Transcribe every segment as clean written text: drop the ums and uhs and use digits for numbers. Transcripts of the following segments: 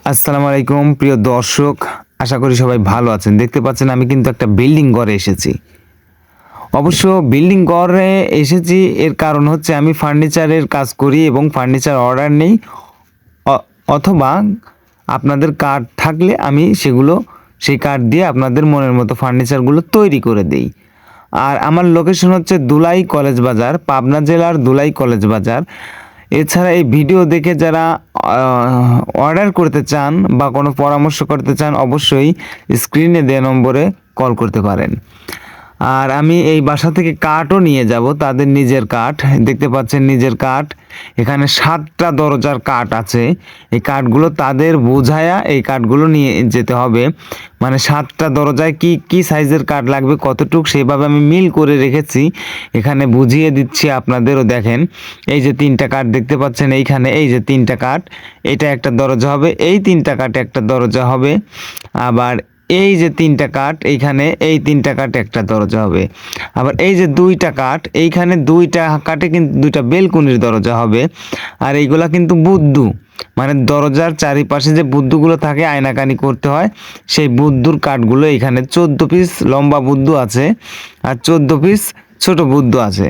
আসসালামু আলাইকুম প্রিয় দর্শক, আশা করি সবাই ভালো আছেন। দেখতে পাচ্ছেন আমি কিন্তু একটা বিল্ডিং ঘরে এসেছি। অবশ্য বিল্ডিং ঘরে এসেছি এর কারণ হচ্ছে আমি ফার্নিচারের কাজ করি এবং ফার্নিচার অর্ডার নেই, অথবা আপনাদের কার্ড থাকলে আমি সেই কার্ড দিয়ে আপনাদের মনের মতো ফার্নিচারগুলো তৈরি করে দেই। আর আমার লোকেশন হচ্ছে দুলাই কলেজ বাজার, পাবনা জেলার দুলাই কলেজ বাজার। এছাড়া এই ভিডিও দেখে যারা অর্ডার করতে চান বা কোনো পরামর্শ করতে চান, অবশ্যই স্ক্রিনে দেওয়া নম্বরে কল করতে পারেন। আর আমি এই বাসা থেকে কাঠও নিয়ে যাব, তাদের নিজের কাঠ। দেখতে পাচ্ছেন নিজের কাঠ, এখানে 7টা দরজার কাঠ আছে। এই কাঠগুলো তাদের বোঝায়া এই কাঠগুলো নিয়ে যেতে হবে। মানে 7টা দরজায় কি কি সাইজের কাঠ লাগবে, কতটুক, সেভাবে আমি মিল করে রেখেছি। এখানে বুঝিয়ে দিচ্ছি আপনাদেরও। দেখেন, এই যে 3টা কাঠ দেখতে পাচ্ছেন এইখানে, এই যে 3টা কাঠ, এটা একটা দরজা হবে, এই 3টা কাঠে একটা দরজা হবে। আবার এই যে 3টা কাঠ, এইখানে এই 3টা কাঠে একটা দরজা হবে। আবার এই যে 2টা কাঠ, এইখানে 2টা কাঠে কিন্তু 2টা বেলকুনির দরজা হবে। আর এইগুলা কিন্তু বুদ্ধু, মানে দরজার চারিপাশে যে বুদ্ধুগুলো থাকে আয়নাকানি করতে হয়, সেই বুদ্ধুর কাঠগুলো এখানে 14 পিস লম্বা বুদ্ধু আছে আর 14 পিস ছোট বুদ্ধ আছে।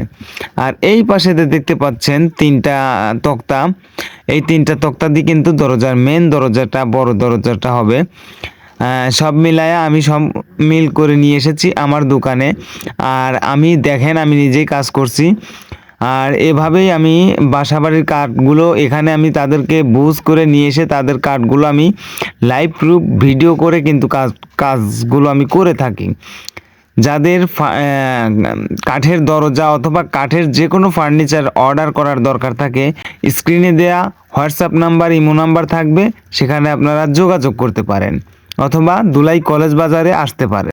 আর এই পাশে দেখতে পাচ্ছেন 3টা তক্তা, এই 3টা তক্তা দিয়ে কিন্তু দরজার মেন দরজাটা, বড় দরজাটা হবে। সব মিলায়া আমি সব মিল করে নিয়ে এসেছি আমার দোকানে। আর আমি দেখেন আমি নিজেই কাজ করছি। আর এভাবেই আমি বাসাবাড়ির কাঠগুলো এখানে আমি তাদেরকে বুঝ করে নিয়ে এসে তাদের কাঠগুলো আমি লাইভ প্রুফ ভিডিও করে কিন্তু কাজগুলো আমি করে থাকি। যাদের কাঠের দরজা অথবা কাঠের যে কোনো ফার্নিচার অর্ডার করার দরকার থাকে, স্ক্রিনে দেয়া হোয়াটসঅ্যাপ নাম্বার, ইমো নাম্বার থাকবে, সেখানে আপনারা যোগাযোগ করতে পারেন অথবা দুলাই কলেজ বাজারে আসতে পারেন।